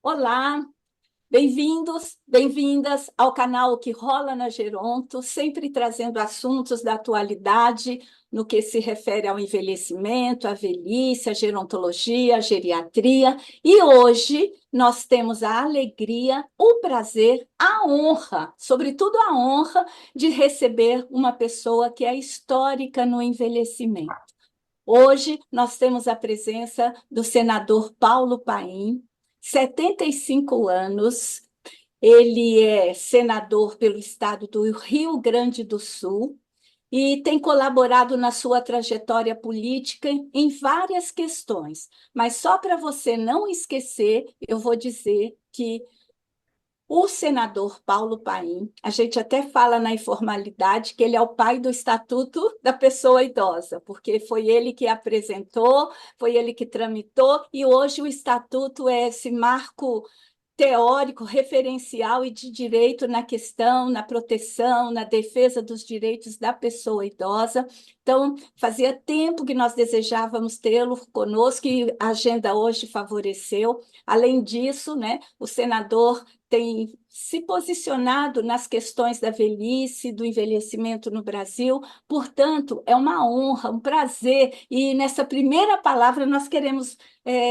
Olá, bem-vindos, bem-vindas ao canal Que Rola na Geronto, sempre trazendo assuntos da atualidade no que se refere ao envelhecimento, à velhice, à gerontologia, à geriatria. E hoje nós temos a alegria, o prazer, a honra, sobretudo a honra, de receber uma pessoa que é histórica no envelhecimento. Hoje nós temos a presença do senador Paulo Paim, 75 anos. Ele é senador pelo estado do Rio Grande do Sul e tem colaborado na sua trajetória política em várias questões. Mas só para você não esquecer, eu vou dizer que o senador Paulo Paim, a gente até fala na informalidade que ele é o pai do Estatuto da Pessoa Idosa, porque foi ele que apresentou, foi ele que tramitou, e hoje o Estatuto é esse marco teórico, referencial e de direito na questão, na proteção, na defesa dos direitos da pessoa idosa. Então, fazia tempo que nós desejávamos tê-lo conosco e a agenda hoje favoreceu. Além disso, né, o senador tem se posicionado nas questões da velhice, do envelhecimento no Brasil. Portanto, é uma honra, um prazer. E nessa primeira palavra, nós queremos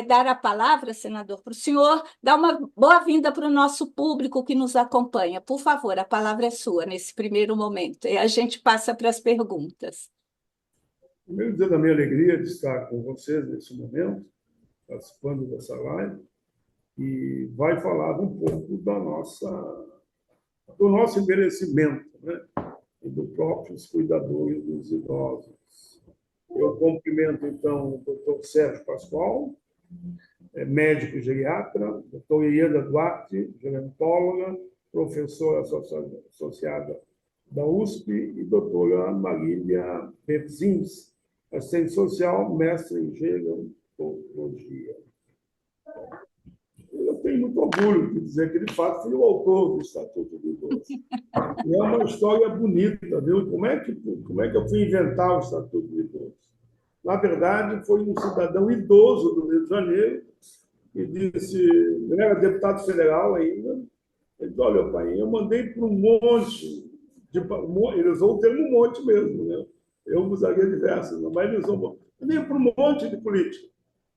dar a palavra, senador, para o senhor dar uma boa-vinda para o nosso público que nos acompanha. Por favor, a palavra é sua nesse primeiro momento. E a gente passa para as perguntas. Primeiro, dizer da minha alegria de estar com vocês nesse momento, participando dessa live, e vai falar um pouco do nosso envelhecimento, né? E dos próprios cuidadores dos idosos. Eu cumprimento, então, o doutor Sérgio Pascoal, médico geriatra, doutora Ieda Duarte, gerontóloga, professora associada da USP, e doutora Marília Betzins, assistente social, mestre em gerontologia. Eu tenho muito orgulho de dizer que, de fato, fui o autor do Estatuto do Idoso. E é uma história bonita, viu? Como é que eu fui inventar o Estatuto do Idoso? Na verdade, foi um cidadão idoso do Rio de Janeiro que disse, ele era deputado federal ainda, ele disse, olha, pai, eu mandei para um monte, ele usou o termo monte mesmo, né? Eu usaria diversos, mas ele usou, mandei para um monte de políticos,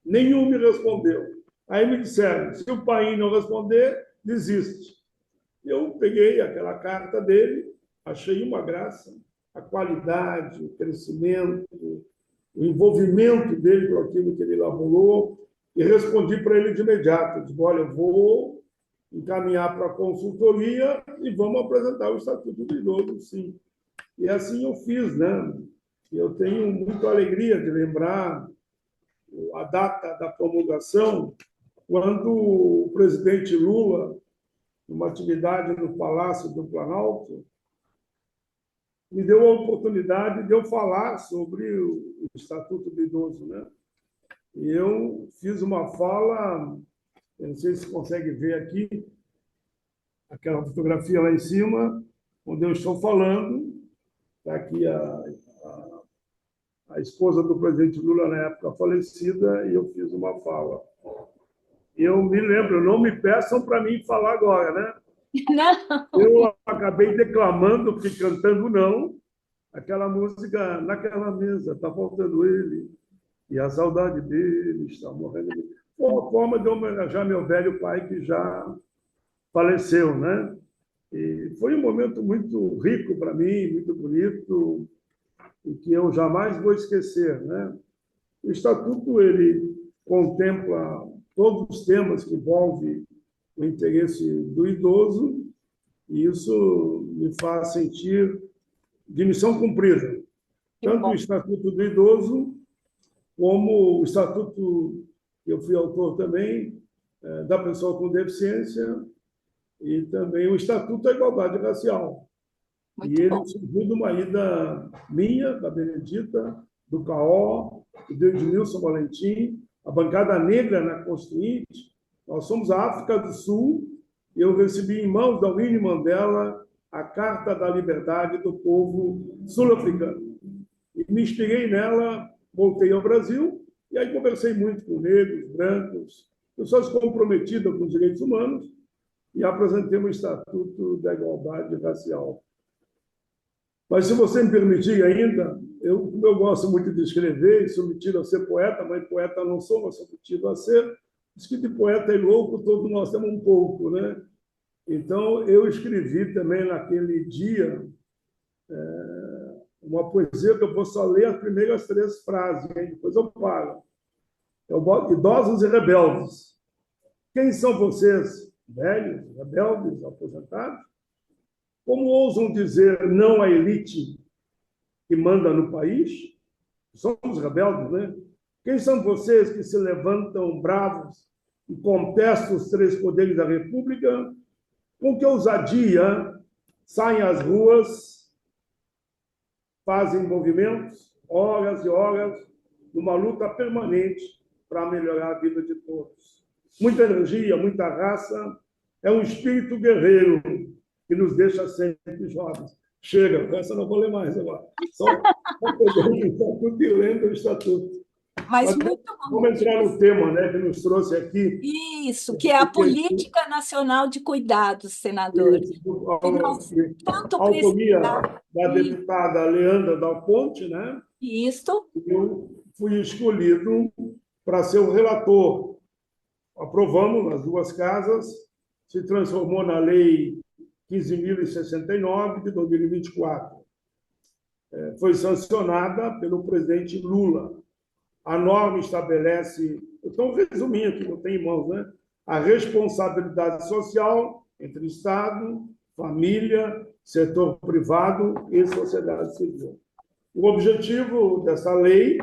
nenhum me respondeu. Aí me disseram, se o pai não responder, desiste. Eu peguei aquela carta dele, achei uma graça, a qualidade, o crescimento, o envolvimento dele com aquilo que ele elaborou, e respondi para ele de imediato, disse, olha, eu vou encaminhar para a consultoria e vamos apresentar o Estatuto do Idoso, sim. E assim eu fiz, né? Eu tenho muita alegria de lembrar a data da promulgação, quando o presidente Lula, numa atividade no Palácio do Planalto, me deu a oportunidade de eu falar sobre o Estatuto do Idoso, né? E eu fiz uma fala, eu não sei se consegue ver aqui, aquela fotografia lá em cima, onde eu estou falando, está aqui a esposa do presidente Lula, na época falecida, e eu fiz uma fala. Eu me lembro, não me peçam para mim falar agora, né? Não. Eu acabei declamando, porque cantando não, aquela música naquela mesa, está faltando ele, e a saudade dele está morrendo. Foi uma forma de homenagear meu velho pai, que já faleceu, né? E foi um momento muito rico para mim, muito bonito, e que eu jamais vou esquecer, né? O Estatuto, ele contempla todos os temas que envolvem o interesse do idoso, e isso me faz sentir de missão cumprida. Tanto o Estatuto do Idoso, como o Estatuto, eu fui autor também, da pessoa com deficiência, e também o Estatuto da Igualdade Racial. Muito E ele bom. surgiu de uma ida minha, da Benedita, do CAO, do Edmilson Valentim, a bancada negra na Constituinte. Nós somos a África do Sul, e eu recebi em mãos da Winnie Mandela a Carta da Liberdade do Povo Sul-Africano. E me inspirei nela, voltei ao Brasil, e aí conversei muito com negros, brancos, pessoas comprometidas com os direitos humanos, e apresentei o Estatuto da Igualdade Racial. Mas, se você me permitir ainda, eu gosto muito de escrever, e sou metido a ser poeta, mas poeta não sou, mas sou metido a ser. Diz que de poeta e louco todos nós temos um pouco, né? Então, eu escrevi também naquele dia uma poesia que eu vou só ler as primeiras 3 frases, hein? Depois eu paro. Eu boto idosos e rebeldes. Quem são vocês? Velhos, rebeldes, aposentados? Como ousam dizer não à elite que manda no país? Somos rebeldes, né? Quem são vocês que se levantam bravos e contestam os 3 poderes da República? Com que ousadia saem às ruas, fazem movimentos, horas e horas, numa luta permanente para melhorar a vida de todos. Muita energia, muita raça, é um espírito guerreiro que nos deixa sempre jovens. Chega, essa não vou ler mais agora. Só pegando o Estatuto e lendo o Estatuto. Mas muito bom. Vamos entrar no tema, né, que nos trouxe aqui. Isso, que é a Política Nacional de Cuidados, senador. Que nós tanto A autoria precisamos. da deputada Leandra Dal Ponte, né? Isso. Eu fui escolhido para ser o relator. Aprovamos nas 2 casas, se transformou na Lei 15.069 de 2024. Foi sancionada pelo presidente Lula. A norma estabelece, então, resumindo, que não tem em mãos, né? A responsabilidade social entre Estado, família, setor privado e sociedade civil. O objetivo dessa lei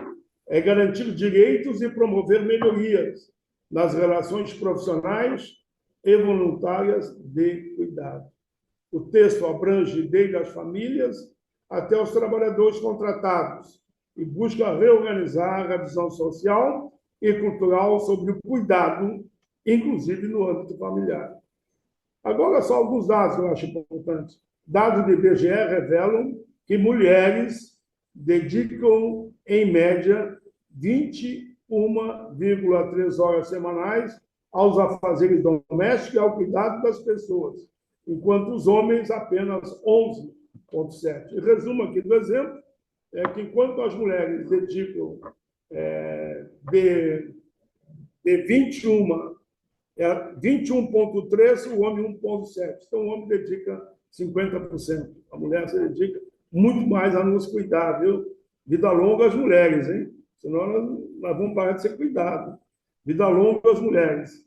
é garantir direitos e promover melhorias nas relações profissionais e voluntárias de cuidado. O texto abrange desde as famílias até os trabalhadores contratados e busca reorganizar a visão social e cultural sobre o cuidado, inclusive no âmbito familiar. Agora, só alguns dados que eu acho importantes. Dados do IBGE revelam que mulheres dedicam, em média, 21,3 horas semanais aos afazeres domésticos e ao cuidado das pessoas, enquanto os homens apenas 11,7. Resumo aqui do exemplo, é que enquanto as mulheres dedicam de 21,3, o homem 1,7. Então, o homem dedica 50%. A mulher se dedica muito mais a nos cuidar, viu? Vida longa às mulheres, hein? Senão nós vamos parar de ser cuidados. Vida longa às mulheres.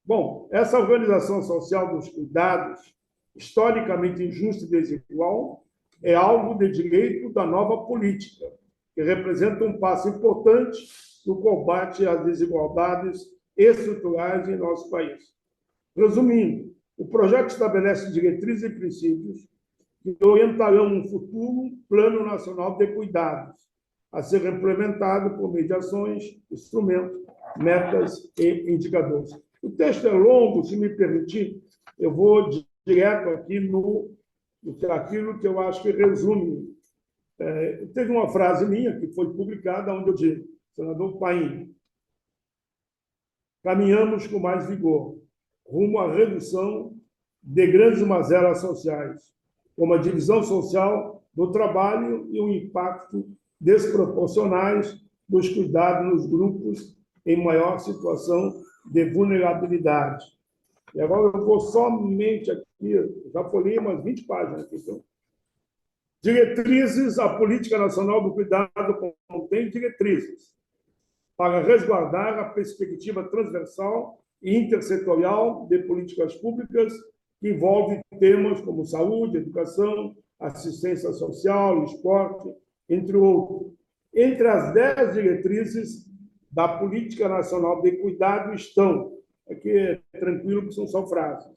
Bom, essa organização social dos cuidados, historicamente injusta e desigual, é alvo de direito da nova política, que representa um passo importante no combate às desigualdades estruturais em nosso país. Resumindo, o projeto estabelece diretrizes e princípios que orientarão um futuro Plano Nacional de Cuidados, a ser implementado por meio de ações, instrumentos, metas e indicadores. O texto é longo, se me permitir, eu vou direto aqui aquilo que eu acho que resume. Teve uma frase minha que foi publicada, onde eu digo, senador Paim, caminhamos com mais vigor rumo à redução de grandes mazelas sociais, como a divisão social do trabalho e o impacto desproporcionais dos cuidados nos grupos em maior situação de vulnerabilidade. E agora eu vou somente aqui, já folhei umas 20 páginas aqui. Então. Diretrizes, a Política Nacional do Cuidado contém diretrizes para resguardar a perspectiva transversal e intersetorial de políticas públicas que envolve temas como saúde, educação, assistência social, esporte, entre outros. Entre as 10 diretrizes da Política Nacional de Cuidado estão, aqui é tranquilo que são só frases.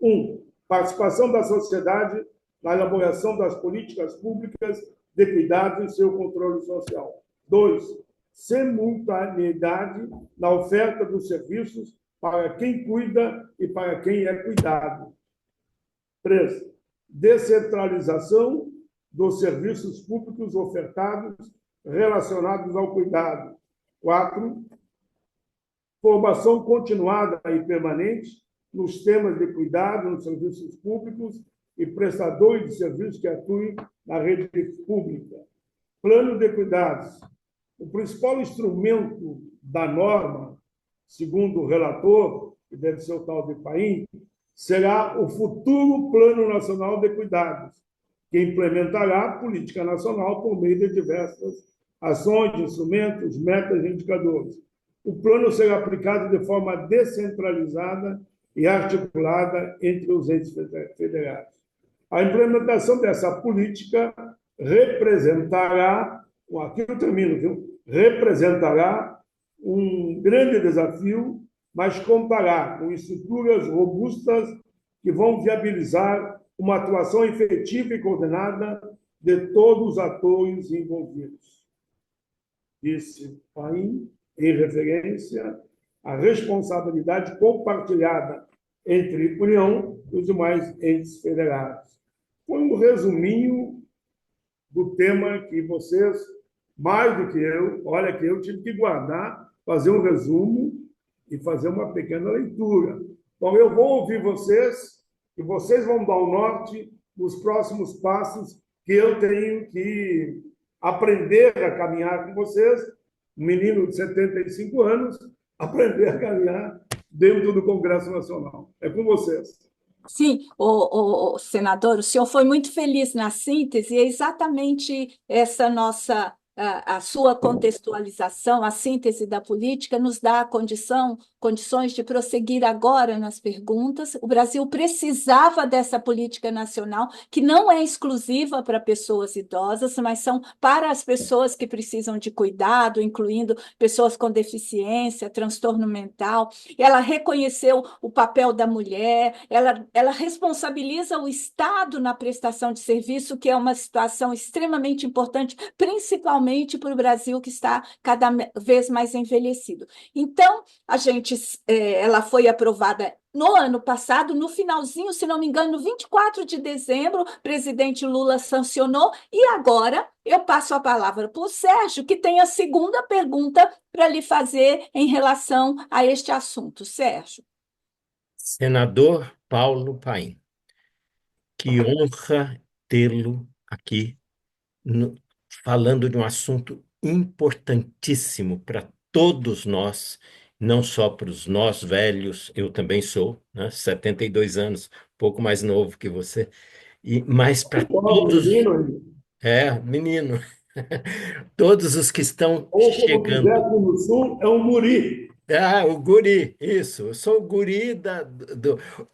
1. Participação da sociedade na elaboração das políticas públicas de cuidado e seu controle social. 2. Simultaneidade na oferta dos serviços para quem cuida e para quem é cuidado. 3. Descentralização dos serviços públicos ofertados relacionados ao cuidado. 4. formação continuada e permanente nos temas de cuidado nos serviços públicos e prestadores de serviços que atuem na rede pública. Plano de cuidados. O principal instrumento da norma, segundo o relator, que deve ser o tal de Paim, será o futuro Plano Nacional de Cuidados, que implementará a política nacional por meio de diversas ações, instrumentos, metas e indicadores. O plano será aplicado de forma descentralizada e articulada entre os entes federados. A implementação dessa política representará, aqui eu termino, viu? Representará um grande desafio, mas contará com estruturas robustas que vão viabilizar uma atuação efetiva e coordenada de todos os atores envolvidos. Disse Paim, em referência à responsabilidade compartilhada entre União e os demais entes federados. Foi um resuminho do tema que vocês, mais do que eu, olha que eu tive que guardar, fazer um resumo e fazer uma pequena leitura. Então, eu vou ouvir vocês e vocês vão dar o norte nos próximos passos que eu tenho que aprender a caminhar com vocês, um menino de 75 anos, aprender a caminhar dentro do Congresso Nacional. É com vocês. Sim, o senador, o senhor foi muito feliz na síntese, e é exatamente essa nossa, a sua contextualização, a síntese da política, nos dá condições de prosseguir agora nas perguntas. O Brasil precisava dessa política nacional, que não é exclusiva para pessoas idosas, mas são para as pessoas que precisam de cuidado, incluindo pessoas com deficiência, transtorno mental. Ela reconheceu o papel da mulher, ela responsabiliza o Estado na prestação de serviço, que é uma situação extremamente importante, principalmente para o Brasil, que está cada vez mais envelhecido. Então, ela foi aprovada no ano passado, no finalzinho, se não me engano, no 24 de dezembro, o presidente Lula sancionou, e agora eu passo a palavra para o Sérgio, que tem a segunda pergunta para lhe fazer em relação a este assunto. Sérgio. Senador Paulo Paim, que honra tê-lo aqui falando de um assunto importantíssimo para todos nós, não só para os nós velhos, eu também sou, né, 72 anos, pouco mais novo que você, mas para todos, menino, todos os que estão Ou como quiser, chegando. aqui no Sul, é um muri. O guri, isso. Eu sou o guri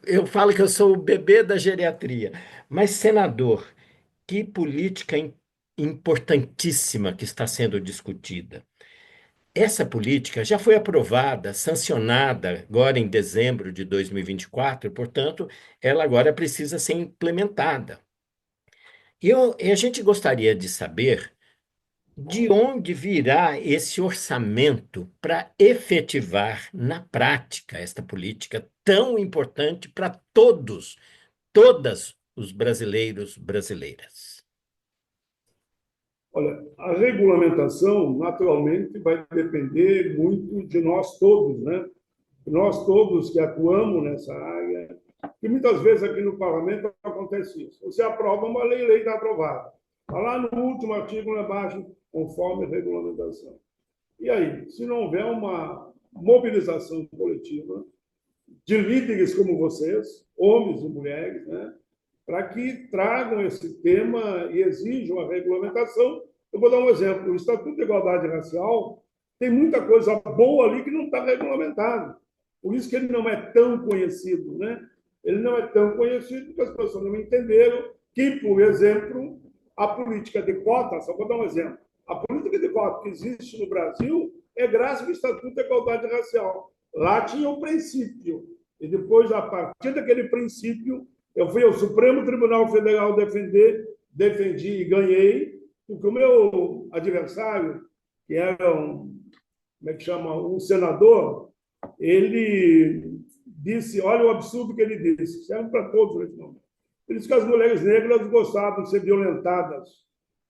eu falo que eu sou o bebê da geriatria. Mas, senador, que política importantíssima que está sendo discutida. Essa política já foi aprovada, sancionada agora em dezembro de 2024, portanto, ela agora precisa ser implementada. E a gente gostaria de saber de onde virá esse orçamento para efetivar na prática esta política tão importante para todas os brasileiros, brasileiras? Olha, a regulamentação, naturalmente, vai depender muito de nós todos, né? Nós todos que atuamos nessa área, e muitas vezes aqui no parlamento acontece isso. Você aprova uma lei, a lei está aprovada. Está lá no último artigo, lá embaixo, conforme a regulamentação. E aí, se não houver uma mobilização coletiva de líderes como vocês, homens e mulheres, né, para que tragam esse tema e exijam a regulamentação. Eu vou dar um exemplo. O Estatuto de Igualdade Racial tem muita coisa boa ali que não está regulamentado. Por isso que ele não é tão conhecido, né? Ele não é tão conhecido porque as pessoas não entenderam que, por exemplo, a política de cota, só vou dar um exemplo, a política de cota que existe no Brasil é graças ao Estatuto de Igualdade Racial. Lá tinha um princípio, e depois, a partir daquele princípio, eu fui ao Supremo Tribunal Federal defendi e ganhei, porque o meu adversário, que era um senador, ele disse, olha o absurdo que ele disse, serve para todos nesse momento. Ele disse que as mulheres negras gostavam de ser violentadas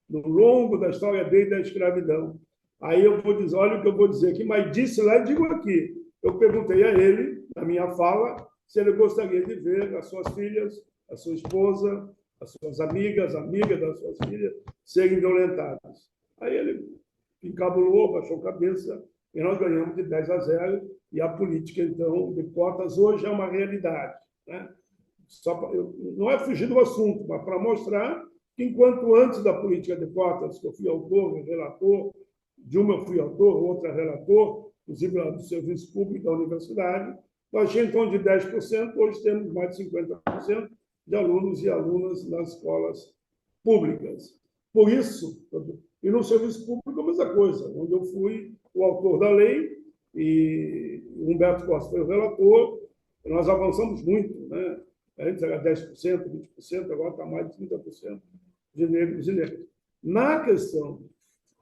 no longo da história desde a escravidão. Aí eu vou dizer, olha o que eu vou dizer aqui, mas disse lá e digo aqui. eu perguntei a ele, na minha fala, se ele gostaria de ver as suas filhas, a sua esposa, as suas amigas das suas filhas, serem violentadas. Aí ele encabulou, baixou a cabeça, e nós ganhamos de 10-0, e a política, então, de cotas hoje é uma realidade. Né? Não é fugir do assunto, mas para mostrar que, enquanto antes da política de cotas, que eu fui autor, relator, de uma eu fui autor, outra relator, inclusive do serviço público da universidade, nós tínhamos em torno de 10%, hoje temos mais de 50% de alunos e alunas nas escolas públicas. Por isso, e no serviço público a mesma coisa, onde eu fui o autor da lei e Humberto Costa foi o relator, nós avançamos muito, né? Antes era 10%, 20%, agora está mais de 30% de negros e negras. Na questão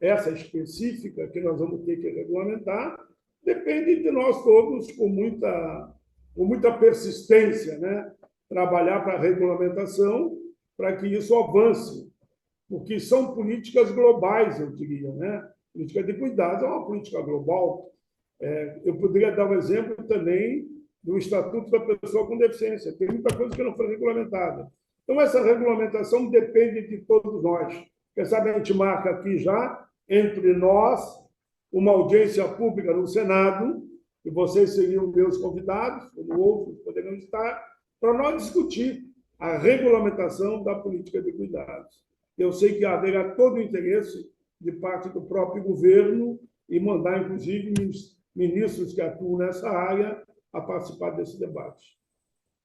essa específica que nós vamos ter que regulamentar, depende de nós todos com muita persistência, né? Trabalhar para a regulamentação, para que isso avance, porque são políticas globais, eu diria, né? Política de cuidados é uma política global. Eu poderia dar um exemplo também do Estatuto da Pessoa com Deficiência. Tem muita coisa que não foi regulamentada. Então, essa regulamentação depende de todos nós. Quem sabe a gente marca aqui já, entre nós, uma audiência pública no Senado, e vocês seriam meus convidados, como outros poderiam estar, para nós discutir a regulamentação da política de cuidados. Eu sei que haverá todo o interesse de parte do próprio governo e mandar, inclusive, ministros que atuam nessa área a participar desse debate.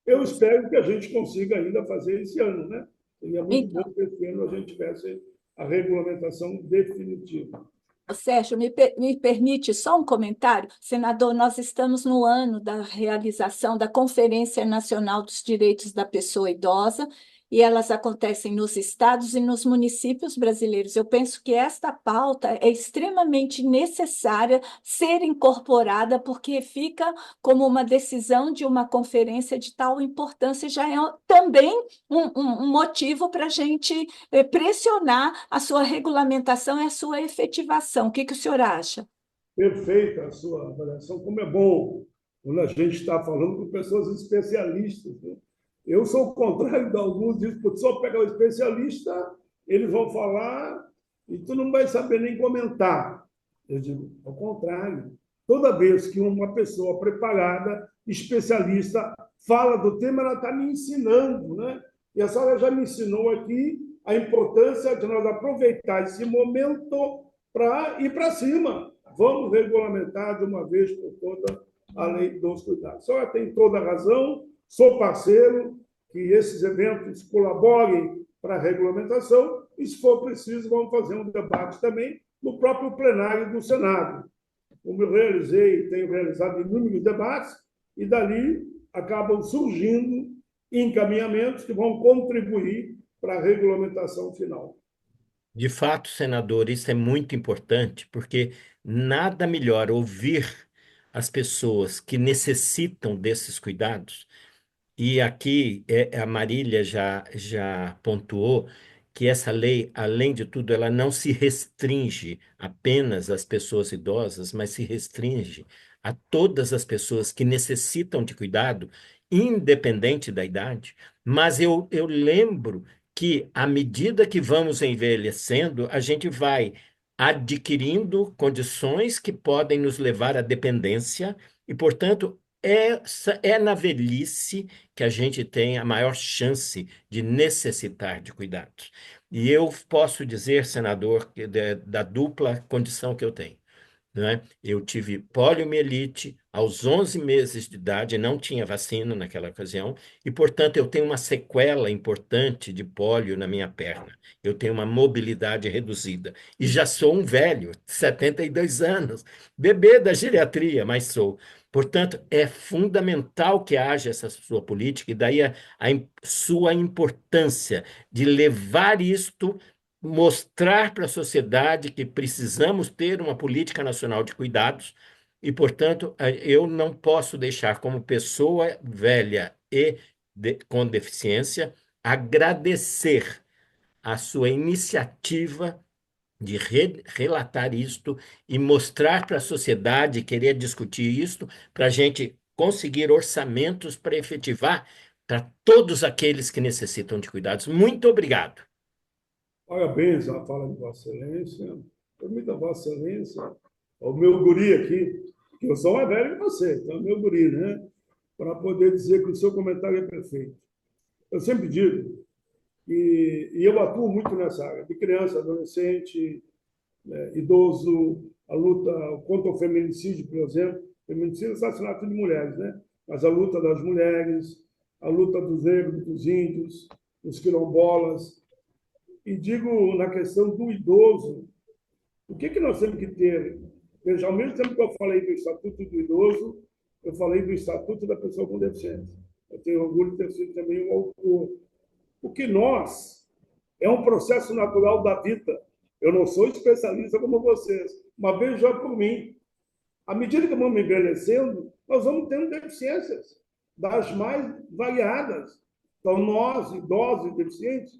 Eu espero que a gente consiga ainda fazer esse ano, né? Seria muito bom que esse ano a gente tivesse a regulamentação definitiva. Sérgio, me permite só um comentário? Senador, nós estamos no ano da realização da Conferência Nacional dos Direitos da Pessoa Idosa, e elas acontecem nos estados e nos municípios brasileiros. Eu penso que esta pauta é extremamente necessária ser incorporada, porque fica como uma decisão de uma conferência de tal importância, e já é também um motivo para a gente pressionar a sua regulamentação e a sua efetivação. O que o senhor acha? Perfeita a sua avaliação, como é bom quando a gente está falando com pessoas especialistas, né? Eu sou o contrário de alguns, dizem que só pegar o especialista, eles vão falar e tu não vai saber nem comentar. Eu digo, ao contrário. Toda vez que uma pessoa preparada, especialista, fala do tema, ela está me ensinando, né? E a senhora já me ensinou aqui a importância de nós aproveitar esse momento para ir para cima. Vamos regulamentar de uma vez por todas a lei dos cuidados. A senhora tem toda a razão, sou parceiro, que esses eventos colaborem para a regulamentação, e, se for preciso, vamos fazer um debate também no próprio plenário do Senado. Como eu tenho realizado inúmeros debates, e dali acabam surgindo encaminhamentos que vão contribuir para a regulamentação final. De fato, senador, isso é muito importante, porque nada melhor ouvir as pessoas que necessitam desses cuidados. E aqui a Marília já pontuou que essa lei, além de tudo, ela não se restringe apenas às pessoas idosas, mas se restringe a todas as pessoas que necessitam de cuidado, independente da idade. Mas eu lembro que, à medida que vamos envelhecendo, a gente vai adquirindo condições que podem nos levar à dependência e, portanto, essa é na velhice que a gente tem a maior chance de necessitar de cuidados. E eu posso dizer, senador, que da dupla condição que eu tenho, né? Eu tive poliomielite aos 11 meses de idade, não tinha vacina naquela ocasião, e, portanto, eu tenho uma sequela importante de pólio na minha perna. Eu tenho uma mobilidade reduzida. E já sou um velho, 72 anos, bebê da geriatria, mas sou. Portanto, é fundamental que haja essa sua política, e daí sua importância de levar isto, mostrar para a sociedade que precisamos ter uma política nacional de cuidados e, portanto, eu não posso deixar, como pessoa velha e com deficiência, agradecer a sua iniciativa de relatar isto e mostrar para a sociedade, querer discutir isto, para a gente conseguir orçamentos para efetivar para todos aqueles que necessitam de cuidados. Muito obrigado. Parabéns à fala de Vossa Excelência. Permita, Vossa Excelência, o meu guri aqui, que eu sou mais velho que você, então é meu guri, né? Para poder dizer que o seu comentário é perfeito. Eu sempre digo, e eu atuo muito nessa área, de criança, adolescente, idoso, a luta contra o feminicídio, por exemplo, feminicídio é assassinato de mulheres, né? Mas a luta das mulheres, a luta dos negros, dos índios, dos quilombolas. E digo na questão do idoso, o que, que nós temos que ter? Veja, ao mesmo tempo que eu falei do Estatuto do Idoso, eu falei do Estatuto da Pessoa com Deficiência. Eu tenho orgulho de ter sido também um autor. Porque nós, é um processo natural da vida. Eu não sou especialista como vocês, mas veja por mim. À medida que vamos envelhecendo, nós vamos tendo deficiências das mais variadas. Então, nós, idosos e deficientes,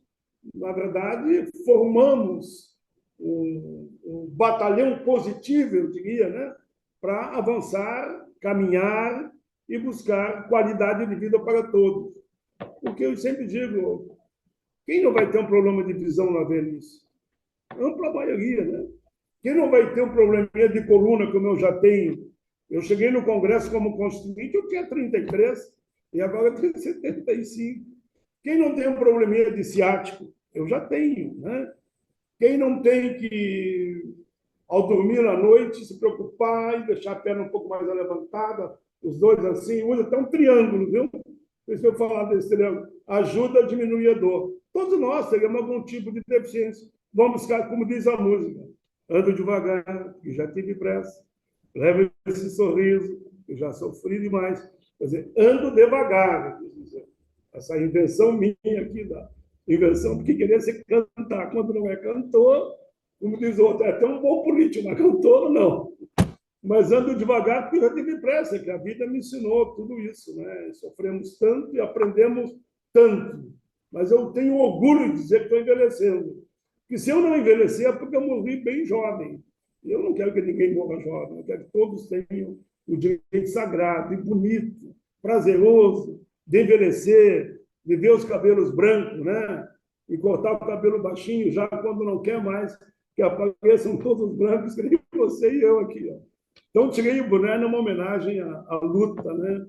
na verdade, formamos um batalhão positivo, eu diria, né, para avançar, caminhar e buscar qualidade de vida para todos. Porque eu sempre digo, quem não vai ter um problema de visão na velhice? Ampla maioria, né? Quem não vai ter um probleminha de coluna, como eu já tenho? Eu cheguei no Congresso como constituinte, eu tinha 33 e agora eu tenho 75. Quem não tem um probleminha de ciático? Eu já tenho, né? Quem não tem que, ao dormir à noite, se preocupar e deixar a perna um pouco mais levantada, os dois assim, usa até um triângulo, viu? Se eu falar desse triângulo, ajuda a diminuir a dor. Todos nós teremos algum tipo de deficiência. Vamos buscar, como diz a música, ando devagar, que já tive pressa, levo esse sorriso, que já sofri demais. Quer dizer, ando devagar, essa invenção minha aqui da invenção, porque queria ser cantar quando não é cantor, como diz o outro, é até um bom político, mas cantor não. Mas ando devagar porque eu tive pressa, que a vida me ensinou tudo isso, né? Sofremos tanto e aprendemos tanto. Mas eu tenho orgulho de dizer que estou envelhecendo. Que se eu não envelhecer é porque eu morri bem jovem. Eu não quero que ninguém morra jovem, eu quero que todos tenham o direito sagrado e bonito, prazeroso de envelhecer, de ver os cabelos brancos, né? E cortar o cabelo baixinho já quando não quer mais que apareçam todos brancos, que nem você e eu aqui, ó. Então, tirei o boné numa homenagem à luta, né,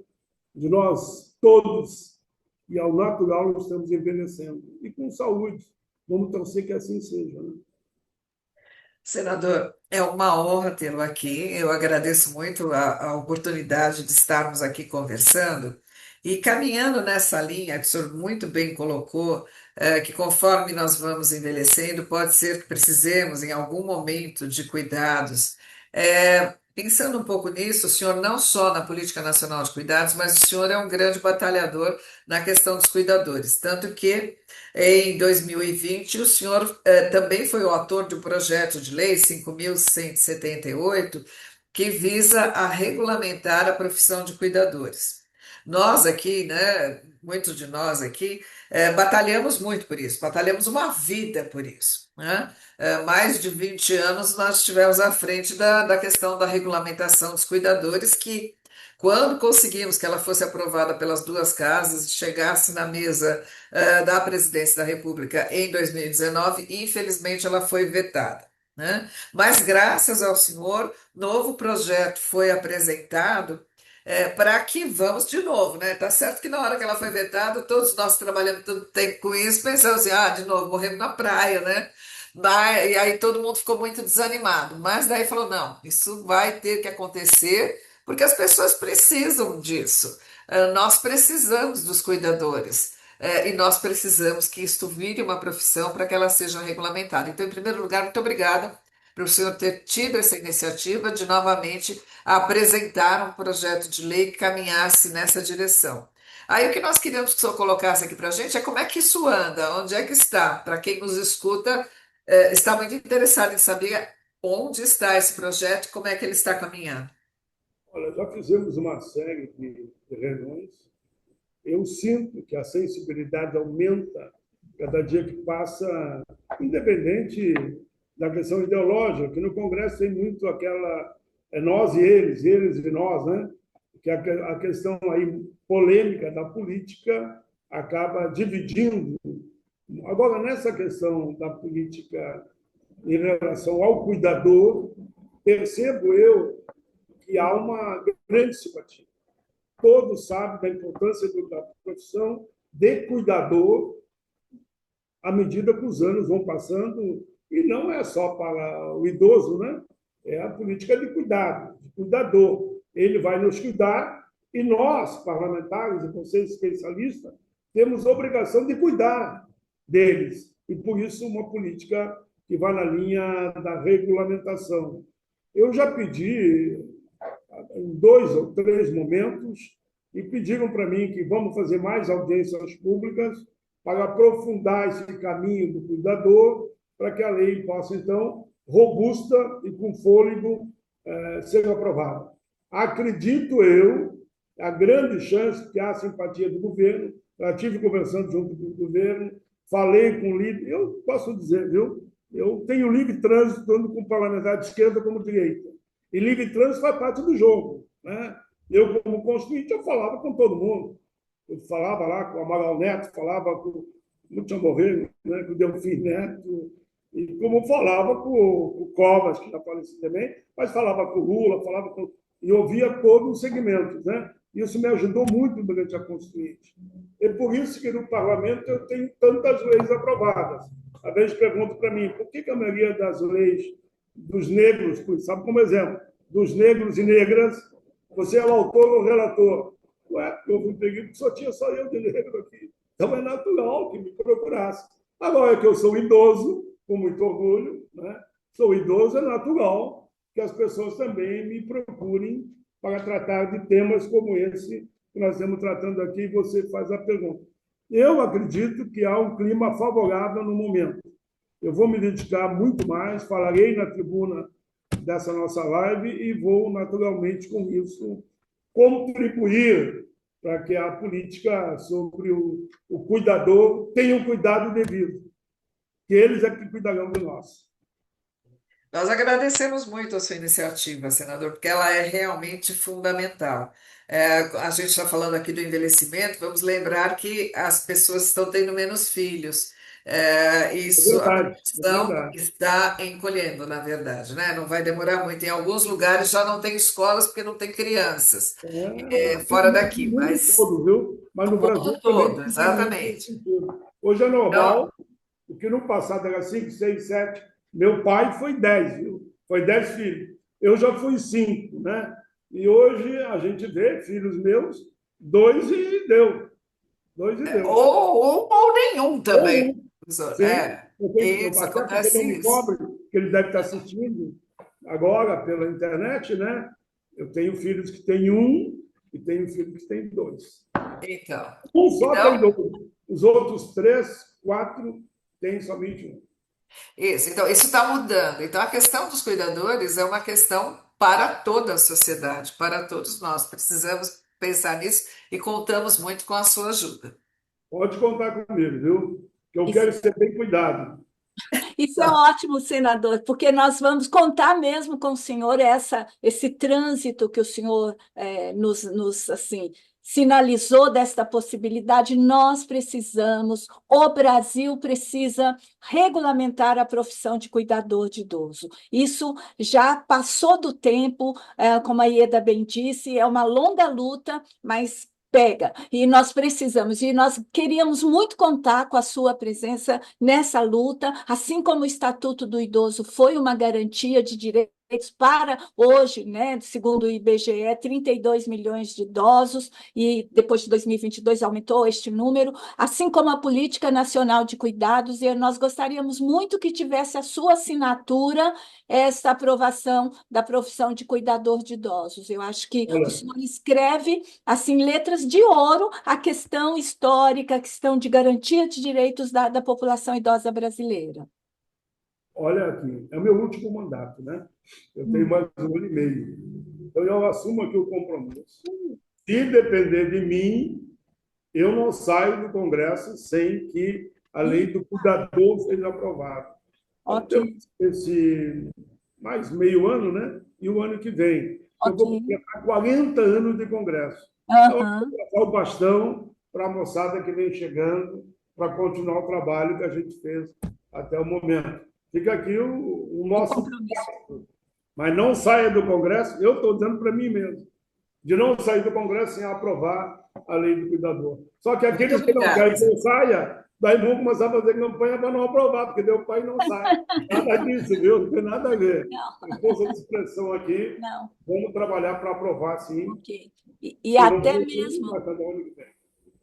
de nós todos, e ao natural estamos envelhecendo. E com saúde. Vamos torcer que assim seja. Né? Senador, é uma honra tê-lo aqui. Eu agradeço muito a oportunidade de estarmos aqui conversando e caminhando nessa linha que o senhor muito bem colocou, que conforme nós vamos envelhecendo, pode ser que precisemos, em algum momento, de cuidados. Pensando um pouco nisso, o senhor não só na Política Nacional de Cuidados, mas o senhor é um grande batalhador na questão dos cuidadores. Tanto que, em 2020, o senhor também foi o autor de um projeto de lei 5.178, que visa a regulamentar a profissão de cuidadores. Nós aqui, né, muitos de nós aqui, batalhamos muito por isso, batalhamos uma vida por isso, né? Mais de 20 anos nós estivemos à frente da questão da regulamentação dos cuidadores, que, quando conseguimos que ela fosse aprovada pelas duas casas e chegasse na mesa da Presidência da República em 2019, infelizmente ela foi vetada. Né? Mas, graças ao senhor, novo projeto foi apresentado para que vamos de novo, né? Tá certo que na hora que ela foi vetada, todos nós trabalhamos tanto tempo com isso, pensamos assim, de novo, morrendo na praia, né? E aí todo mundo ficou muito desanimado. Mas daí falou, não, isso vai ter que acontecer, porque as pessoas precisam disso. Nós precisamos dos cuidadores. E nós precisamos que isto vire uma profissão para que ela seja regulamentada. Então, em primeiro lugar, muito obrigada por o senhor ter tido essa iniciativa de novamente apresentar um projeto de lei que caminhasse nessa direção. Aí o que nós queríamos que o senhor colocasse aqui para a gente é como é que isso anda, onde é que está, para quem nos escuta, está muito interessado em saber onde está esse projeto e como é que ele está caminhando. Olha, já fizemos uma série de reuniões. Eu sinto que a sensibilidade aumenta cada dia que passa, independente da questão ideológica, que no Congresso tem muito aquela nós e eles e nós, né? Que a questão aí polêmica da política acaba dividindo. Agora, nessa questão da política em relação ao cuidador, percebo eu que há uma grande simpatia. Todos sabem da importância da profissão de cuidador à medida que os anos vão passando, e não é só para o idoso, né? É a política de cuidado, de cuidador. Ele vai nos cuidar e nós, parlamentares e vocês especialistas, temos a obrigação de cuidar deles. E, por isso, uma política que vai na linha da regulamentação. Eu já pedi, em 2 ou 3 momentos, e pediram para mim que vamos fazer mais audiências públicas para aprofundar esse caminho do cuidador, para que a lei possa, então, robusta e com fôlego, ser aprovada. Acredito eu, a grande chance que há simpatia do governo, já estive conversando junto com o governo, falei com o líder, eu posso dizer, viu? Eu tenho livre trânsito tanto com parlamentar de esquerda como de direita. E livre trânsito faz parte do jogo, né? Eu, como constituinte, eu falava com todo mundo. Eu falava lá com o Amaral Neto, falava com o Tinha Morrendo, né, com o Delfim Neto, e como falava com o Covas, que já faleceu também, mas falava com o Lula, falava com... e ouvia todos os segmentos, né? Isso me ajudou muito durante a Constituinte. É por isso que no parlamento eu tenho tantas leis aprovadas. Às vezes perguntam para mim, por que a maioria das leis dos negros, sabe como exemplo, dos negros e negras, você é o autor ou o relator? Ué, eu fui peguei porque só eu de negro aqui. Então é natural que me procurasse. Agora que eu sou idoso, com muito orgulho, né? Sou idoso, é natural que as pessoas também me procurem para tratar de temas como esse que nós estamos tratando aqui, e você faz a pergunta. Eu acredito que há um clima favorável no momento. Eu vou me dedicar muito mais, falarei na tribuna dessa nossa live e vou, naturalmente, com isso, contribuir para que a política sobre o cuidador tenha um cuidado devido, que eles é que cuidarão de nós. Nós agradecemos muito a sua iniciativa, senador, porque ela é realmente fundamental. A gente está falando aqui do envelhecimento, vamos lembrar que as pessoas estão tendo menos filhos. É Isso, a verdade, é população verdade. está encolhendo, na verdade, né? Não vai demorar muito. Em alguns lugares já não tem escolas porque não tem crianças. Fora No daqui, mundo mas todo, viu? Mas no no Brasil mundo também todo, tem tendência nesse exatamente. sentido. Hoje é Então, normal, o que no passado era 5, 6, 7. Meu pai foi 10, viu? Foi 10 filhos. Eu já fui 5, né? E hoje a gente vê filhos meus, 2 e deu. 2 e deu. ou nenhum Ou também, um. professor. Sim, Isso, até porque não acontece me isso. cobre, que ele deve estar assistindo agora pela internet, né? Eu tenho filhos que têm 1 e tenho filhos que têm 2. Então, Um só tem então, 2. Os outros 3, 4 têm somente 1. isso está mudando. Então, a questão dos cuidadores é uma questão para toda a sociedade, para todos nós. Precisamos pensar nisso e contamos muito com a sua ajuda. Pode contar comigo, viu? Que eu Isso quero ser bem cuidado. Isso é ótimo, senador, porque nós vamos contar mesmo com o senhor esse trânsito que o senhor assim, sinalizou desta possibilidade. Nós precisamos, o Brasil precisa regulamentar a profissão de cuidador de idoso. Isso já passou do tempo, como a Ieda bem disse, é uma longa luta, mas pega, e nós precisamos, e nós queríamos muito contar com a sua presença nessa luta, assim como o Estatuto do Idoso foi uma garantia de direitos para hoje, né, segundo o IBGE, 32 milhões de idosos, e depois de 2022 aumentou este número, assim como a Política Nacional de Cuidados, e nós gostaríamos muito que tivesse a sua assinatura essa aprovação da profissão de cuidador de idosos. Eu acho que o Olha, senhor escreve assim, letras de ouro, a questão histórica, a questão de garantia de direitos da população idosa brasileira. olha aqui, é o meu último mandato, né? Eu tenho mais 1 ano e meio. Então, eu assumo aqui o compromisso. Se depender de mim, eu não saio do Congresso sem que a lei do cuidador seja aprovada. Nós Ok, temos esse mais meio ano, né? E o ano que vem. Eu ok. vou completar 40 anos de Congresso. Então, eu Aham. vou passar o bastão para a moçada que vem chegando, para continuar o trabalho que a gente fez até o momento. Fica aqui o O nosso. compromisso. Mas não saia do Congresso, eu estou dizendo para mim mesmo, de não sair do Congresso sem aprovar a lei do cuidador. Só que Muito aqueles que não obrigada. querem que eu saia, daí vão começar a fazer campanha para não aprovar, porque deu pai não sai. Nada disso, viu? Não tem nada a ver. Não, Tem força de expressão aqui, não. vamos trabalhar para aprovar, sim. Ok. E Se não até for sim, mesmo vai cada ano que vem.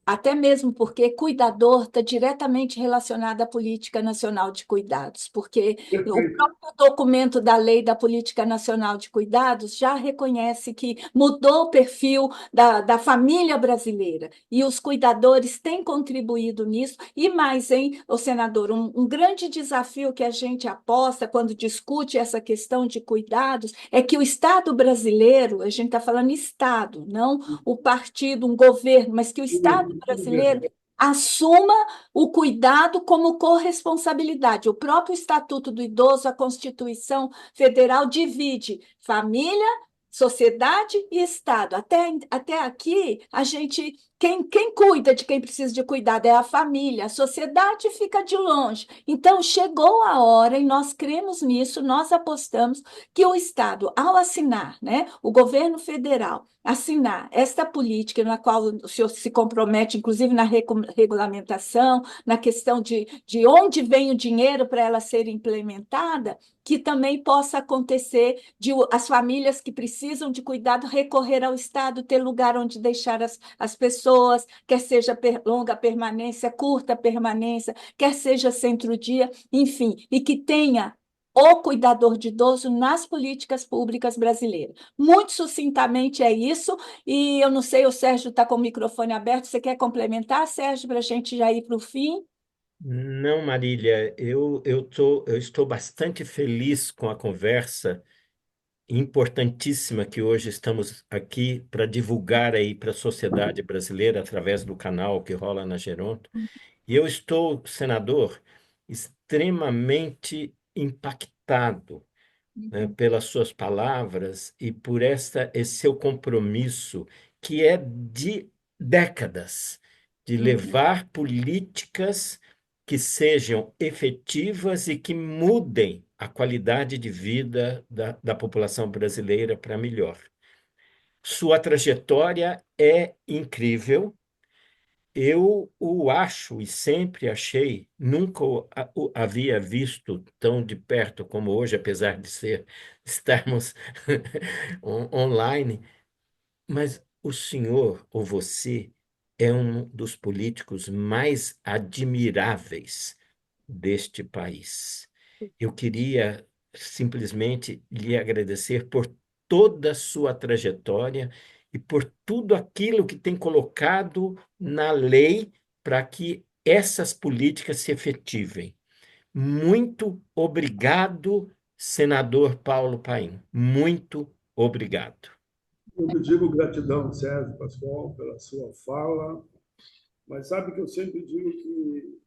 Até mesmo porque cuidador está diretamente relacionado à Política Nacional de Cuidados, porque o Perfeito. próprio documento da Lei da Política Nacional de Cuidados já reconhece que mudou o perfil da família brasileira, e os cuidadores têm contribuído nisso, e mais, hein, o senador, um grande desafio que a gente aposta quando discute essa questão de cuidados é que o Estado brasileiro, a gente está falando Estado, não o partido, um governo, mas que o Estado Tudo bem. brasileiro assuma o cuidado como corresponsabilidade. O próprio Estatuto do Idoso, a Constituição Federal divide família, sociedade e Estado. Até aqui, a gente. Quem cuida de quem precisa de cuidado é a família, a sociedade fica de longe. Então, chegou a hora, e nós cremos nisso, nós apostamos que o Estado, ao assinar, né, o governo federal, assinar esta política na qual o senhor se compromete, inclusive na regulamentação, na questão de onde vem o dinheiro para ela ser implementada, que também possa acontecer de as famílias que precisam de cuidado recorrer ao Estado, ter lugar onde deixar as pessoas, quer seja longa permanência, curta permanência, quer seja centro-dia, enfim, e que tenha o cuidador de idoso nas políticas públicas brasileiras. Muito sucintamente é isso, e eu não sei, o Sérgio está com o microfone aberto, você quer complementar, Sérgio, para a gente já ir para o fim? Não, Marília, eu estou bastante feliz com a conversa importantíssima que hoje estamos aqui para divulgar aí para a sociedade brasileira através do canal que rola na Geronto. E eu estou, senador, extremamente impactado, né, pelas suas palavras e por esse seu compromisso, que é de décadas, de Uhum. levar políticas que sejam efetivas e que mudem a qualidade de vida da população brasileira para melhor. Sua trajetória é incrível. Eu o acho e sempre achei, nunca o havia visto tão de perto como hoje, apesar de estarmos online, mas o senhor ou você é um dos políticos mais admiráveis deste país. Eu queria simplesmente lhe agradecer por toda a sua trajetória e por tudo aquilo que tem colocado na lei para que essas políticas se efetivem. Muito obrigado, senador Paulo Paim. Muito obrigado. Eu te digo gratidão, Sérgio Pascoal, pela sua fala, mas sabe que eu sempre digo que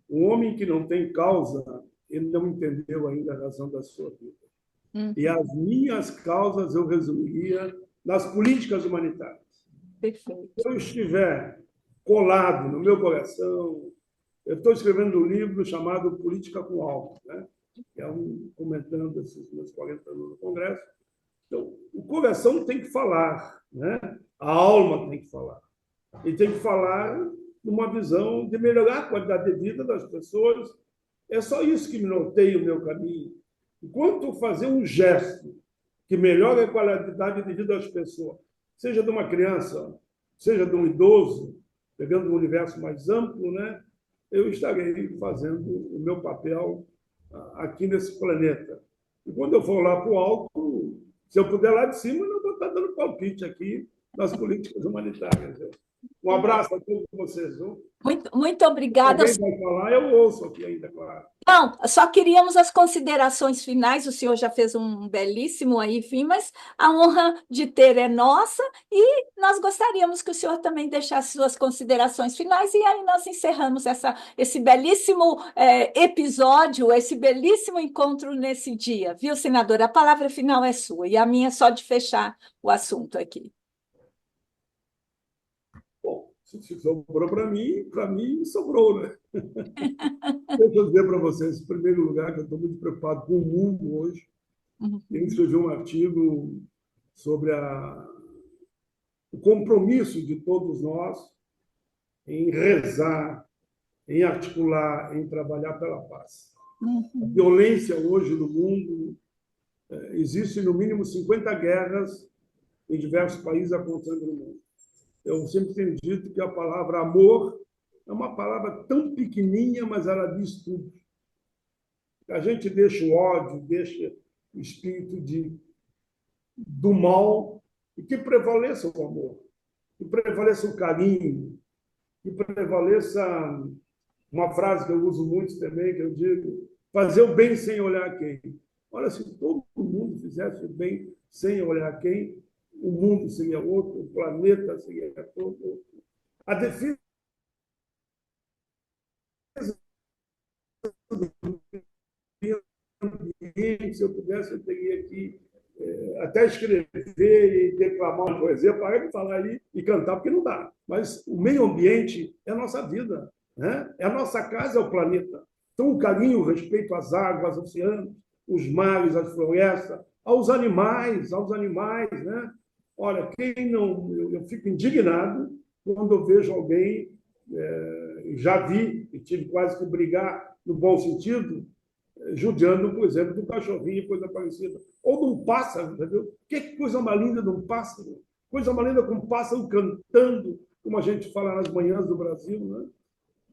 o homem que não tem causa, ele não entendeu ainda a razão da sua vida. E Uhum. as minhas causas eu resumiria nas políticas humanitárias. Perfeito. Se eu estiver colado no meu coração, eu estou escrevendo um livro chamado Política com Alma, né? Que é comentando esses meus 40 anos no Congresso. Então, o coração tem que falar, né? A alma tem que falar. E tem que falar numa visão de melhorar a qualidade de vida das pessoas. É só isso que me norteia o meu caminho. Enquanto fazer um gesto que melhore a qualidade de vida das pessoas, seja de uma criança, seja de um idoso, pegando um universo mais amplo, né? Eu estarei fazendo o meu papel aqui nesse planeta. E quando eu for lá para o alto, se eu puder lá de cima, eu não vou estar dando palpite aqui nas políticas humanitárias. Um abraço a todos vocês, viu? Muito obrigada. Alguém vai falar, eu ouço aqui ainda, claro. Não, só queríamos as considerações finais. O senhor já fez um belíssimo aí, enfim, mas a honra de ter é nossa e nós gostaríamos que o senhor também deixasse suas considerações finais e aí nós encerramos esse belíssimo episódio, esse belíssimo encontro nesse dia, viu, senadora? A palavra final é sua e a minha é só de fechar o assunto aqui. Bom, se sobrou para mim sobrou, né? Deixa eu dizer para vocês, em primeiro lugar, que eu estou muito preocupado com o mundo hoje. Eu Uhum. escrevi um artigo sobre o compromisso de todos nós em rezar, em articular, em trabalhar pela paz. A Uhum. violência hoje no mundo, existe no mínimo 50 guerras em diversos países acontecendo no mundo. Eu sempre tenho dito que a palavra amor é uma palavra tão pequenininha, mas ela diz tudo. A gente deixa o ódio, deixa o espírito do mal, e que prevaleça o amor, que prevaleça o carinho, que prevaleça uma frase que eu uso muito também, que eu digo, fazer o bem sem olhar quem. Olha, se todo mundo fizesse o bem sem olhar quem, o mundo seria outro, o planeta seria outro. A defesa ambiente, se eu pudesse, eu teria que até escrever e declamar uma poesia, para de falar ali e cantar, porque não dá. Mas o meio ambiente é a nossa vida, né? É a nossa casa, é o planeta. Então, o carinho, o respeito às águas, aos oceanos, os mares, as florestas, aos animais, né? Olha, quem não. Eu fico indignado quando eu vejo alguém, já vi, e tive quase que brigar no bom sentido, judiando, por exemplo, do cachorrinho, coisa parecida. Ou de um pássaro, entendeu? Que coisa mais linda de um pássaro? Coisa mais linda com um pássaro cantando, como a gente fala nas manhãs do Brasil, né?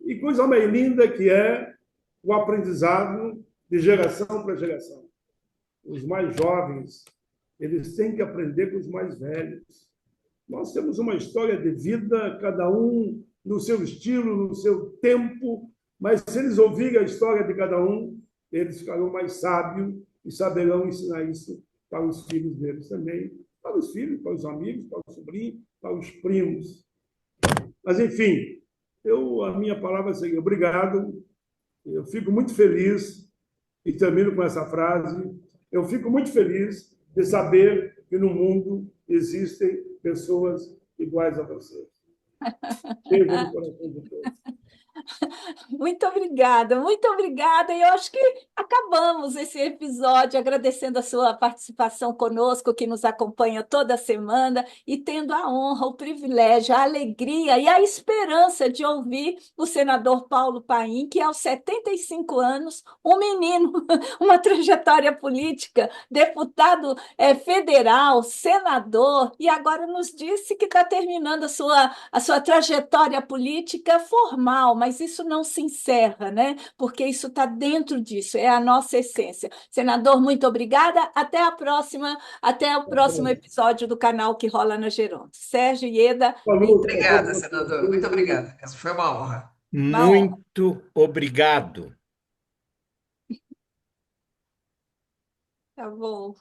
E coisa mais linda que é o aprendizado de geração para geração. Os mais jovens, eles têm que aprender com os mais velhos. Nós temos uma história de vida, cada um no seu estilo, no seu tempo, mas se eles ouvirem a história de cada um, eles ficarão mais sábios e saberão ensinar isso para os filhos deles também, para os filhos, para os amigos, para os sobrinhos, para os primos. Mas, enfim, a minha palavra seria obrigado. Eu fico muito feliz, e termino com essa frase, eu fico muito feliz de saber que no mundo existem pessoas iguais a vocês. Beijo no coração de todos. Muito obrigada. E eu acho que acabamos esse episódio agradecendo a sua participação conosco, que nos acompanha toda semana, e tendo a honra, o privilégio, a alegria e a esperança de ouvir o senador Paulo Paim, que aos 75 anos, um menino, uma trajetória política, deputado federal, senador, e agora nos disse que está terminando a sua trajetória política formal, mas isso não se encerra, né? Porque isso está dentro disso, é a nossa essência. Senador, muito obrigada. Até a próxima, até o próximo episódio do canal que rola na Geronte. Sérgio Ieda, Falou para Obrigada, todos senador. Muito vocês. obrigada. Essa foi uma honra. uma honra. Muito obrigado. Tá bom.